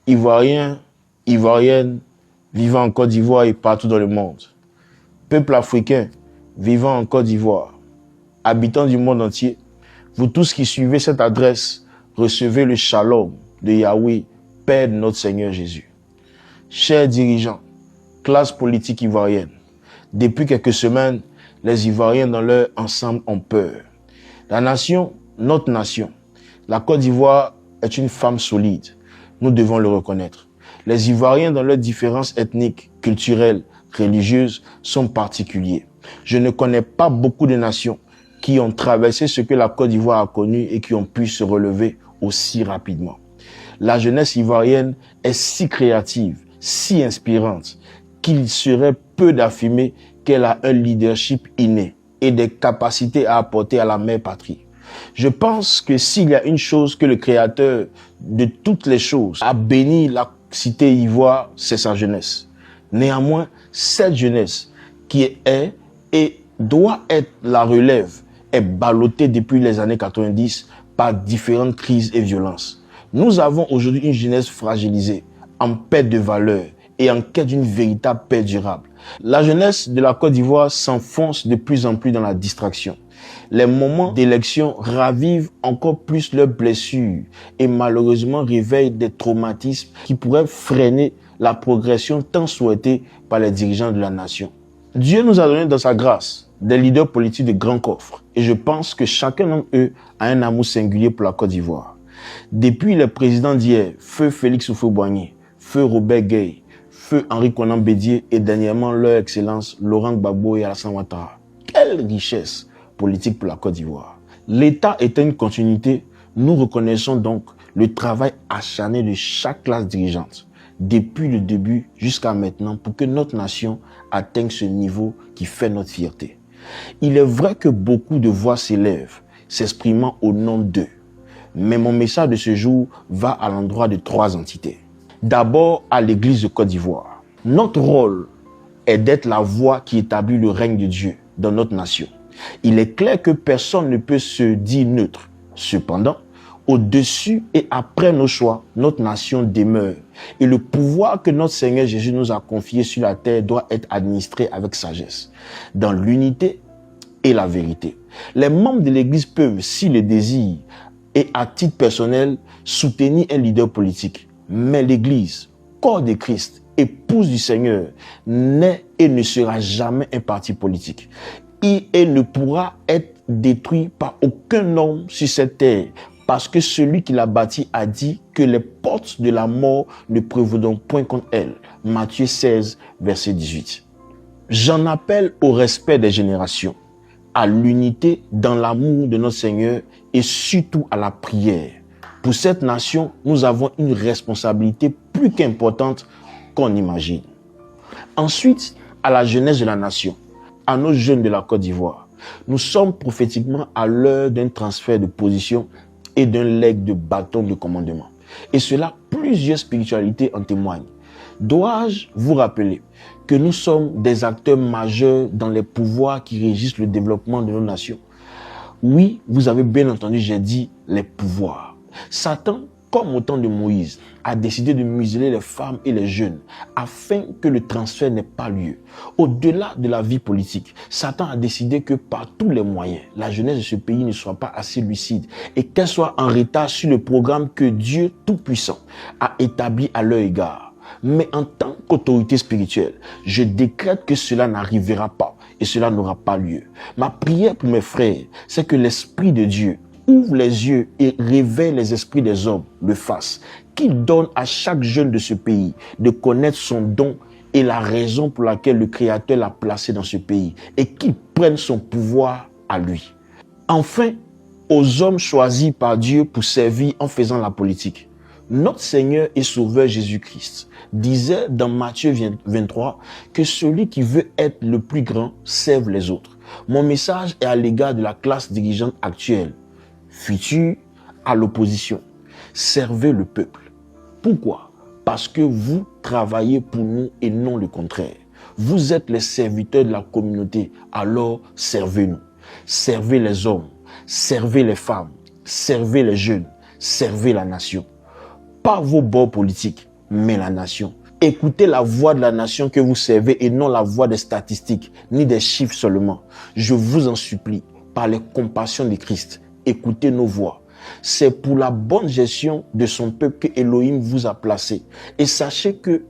Ivoiriens, Ivoiriennes, vivant en Côte d'Ivoire et partout dans le monde. Peuple africain, vivant en Côte d'Ivoire. Habitants du monde entier, vous tous qui suivez cette adresse, recevez le shalom de Yahweh, Père de notre Seigneur Jésus. Chers dirigeants, classe politique ivoirienne, depuis quelques semaines, les Ivoiriens dans leur ensemble ont peur. La nation, notre nation, la Côte d'Ivoire est une femme solide. Nous devons le reconnaître. Les Ivoiriens dans leurs différences ethniques, culturelles, religieuses sont particuliers. Je ne connais pas beaucoup de nations qui ont traversé ce que la Côte d'Ivoire a connu et qui ont pu se relever aussi rapidement. La jeunesse ivoirienne est si créative, si inspirante, qu'il serait peu d'affirmer qu'elle a un leadership inné et des capacités à apporter à la mère patrie. Je pense que s'il y a une chose que le Créateur de toutes les choses a béni la cité ivoire, c'est sa jeunesse. Néanmoins, cette jeunesse qui est et doit être la relève est ballottée depuis les années 90 par différentes crises et violences. Nous avons aujourd'hui une jeunesse fragilisée, en perte de valeur et en quête d'une véritable paix durable. La jeunesse de la Côte d'Ivoire s'enfonce de plus en plus dans la distraction. Les moments d'élection ravivent encore plus leurs blessures et malheureusement réveillent des traumatismes qui pourraient freiner la progression tant souhaitée par les dirigeants de la nation. Dieu nous a donné dans sa grâce des leaders politiques de grand coffre et je pense que chacun d'entre eux a un amour singulier pour la Côte d'Ivoire. Depuis les présidents d'hier, Feu Félix Houphouët-Boigny, Feu Robert Gueye, Feu Henri Konan Bédié et dernièrement leur Excellence Laurent Gbagbo et Alassane Ouattara. Quelle richesse politique pour la Côte d'Ivoire. L'État est une continuité. Nous reconnaissons donc le travail acharné de chaque classe dirigeante, depuis le début jusqu'à maintenant, pour que notre nation atteigne ce niveau qui fait notre fierté. Il est vrai que beaucoup de voix s'élèvent, s'exprimant au nom d'eux. Mais mon message de ce jour va à l'endroit de trois entités. D'abord, à l'Église de Côte d'Ivoire. Notre rôle est d'être la voix qui établit le règne de Dieu dans notre nation. Il est clair que personne ne peut se dire neutre. Cependant, au-dessus et après nos choix, notre nation demeure. Et le pouvoir que notre Seigneur Jésus nous a confié sur la terre doit être administré avec sagesse, dans l'unité et la vérité. Les membres de l'Église peuvent, s'ils le désirent, et à titre personnel, soutenir un leader politique. Mais l'Église, corps de Christ, épouse du Seigneur, n'est et ne sera jamais un parti politique. Et ne pourra être détruit par aucun homme sur cette terre, parce que celui qui l'a bâti a dit que les portes de la mort ne prévaudront point contre elle. Matthieu 16, verset 18. J'en appelle au respect des générations, à l'unité dans l'amour de notre Seigneur et surtout à la prière. Pour cette nation, nous avons une responsabilité plus qu'importante qu'on imagine. Ensuite, à la jeunesse de la nation, à nos jeunes de la Côte d'Ivoire. Nous sommes prophétiquement à l'heure d'un transfert de position et d'un legs de bâton de commandement. Et cela, plusieurs spiritualités en témoignent. Dois-je vous rappeler que nous sommes des acteurs majeurs dans les pouvoirs qui régissent le développement de nos nations? Oui, vous avez bien entendu, j'ai dit les pouvoirs. Satan, comme au temps de Moïse, a décidé de museler les femmes et les jeunes afin que le transfert n'ait pas lieu. Au-delà de la vie politique, Satan a décidé que par tous les moyens, la jeunesse de ce pays ne soit pas assez lucide et qu'elle soit en retard sur le programme que Dieu Tout-Puissant a établi à leur égard. Mais en tant qu'autorité spirituelle, je décrète que cela n'arrivera pas et cela n'aura pas lieu. Ma prière pour mes frères, c'est que l'Esprit de Dieu ouvre les yeux et réveille les esprits des hommes, le fasse, qu'il donne à chaque jeune de ce pays de connaître son don et la raison pour laquelle le Créateur l'a placé dans ce pays et qu'il prenne son pouvoir à lui. Enfin, aux hommes choisis par Dieu pour servir en faisant la politique. Notre Seigneur et Sauveur Jésus-Christ disait dans Matthieu 23 que celui qui veut être le plus grand serve les autres. Mon message est à l'égard de la classe dirigeante actuelle, future, à l'opposition. Servez le peuple. Pourquoi? Parce que vous travaillez pour nous et non le contraire. Vous êtes les serviteurs de la communauté, alors servez-nous. Servez les hommes, servez les femmes, servez les jeunes, servez la nation. Pas vos bords politiques, mais la nation. Écoutez la voix de la nation que vous servez et non la voix des statistiques, ni des chiffres seulement. Je vous en supplie, par les compassions de Christ, écoutez nos voix. C'est pour la bonne gestion de son peuple que Elohim vous a placé. Et sachez que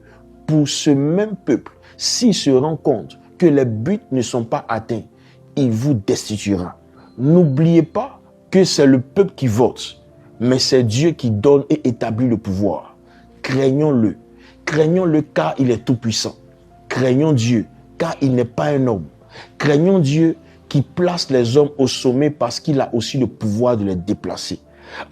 pour ce même peuple, s'il se rend compte que les buts ne sont pas atteints, il vous destituera. N'oubliez pas que c'est le peuple qui vote, mais c'est Dieu qui donne et établit le pouvoir. Craignons-le. Craignons-le car il est tout-puissant. Craignons Dieu car il n'est pas un homme. Craignons Dieu qui place les hommes au sommet parce qu'il a aussi le pouvoir de les déplacer.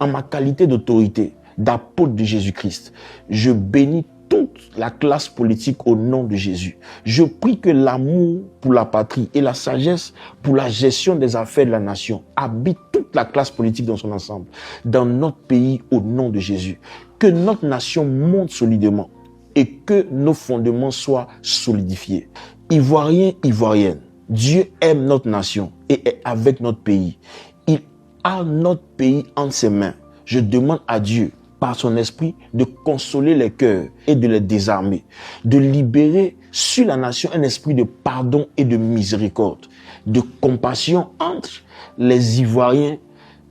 En ma qualité d'autorité, d'apôtre de Jésus-Christ, je bénis toute la classe politique au nom de Jésus. Je prie que l'amour pour la patrie et la sagesse pour la gestion des affaires de la nation habitent toute la classe politique dans son ensemble, dans notre pays au nom de Jésus. Que notre nation monte solidement et que nos fondements soient solidifiés. Ivoiriens, Ivoiriennes, Dieu aime notre nation et est avec notre pays. Il a notre pays entre ses mains. Je demande à Dieu, par son esprit, de consoler les cœurs et de les désarmer, de libérer sur la nation un esprit de pardon et de miséricorde, de compassion entre les Ivoiriens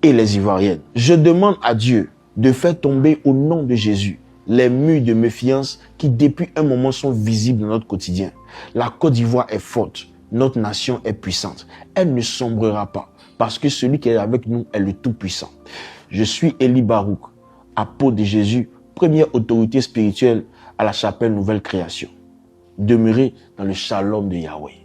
et les Ivoiriennes. Je demande à Dieu de faire tomber au nom de Jésus les murs de méfiance qui depuis un moment sont visibles dans notre quotidien. La Côte d'Ivoire est forte, notre nation est puissante. Elle ne sombrera pas parce que celui qui est avec nous est le Tout-Puissant. Je suis Élie Barouk, apôtre de Jésus, première autorité spirituelle à la chapelle Nouvelle Création. Demeurez dans le shalom de Yahweh.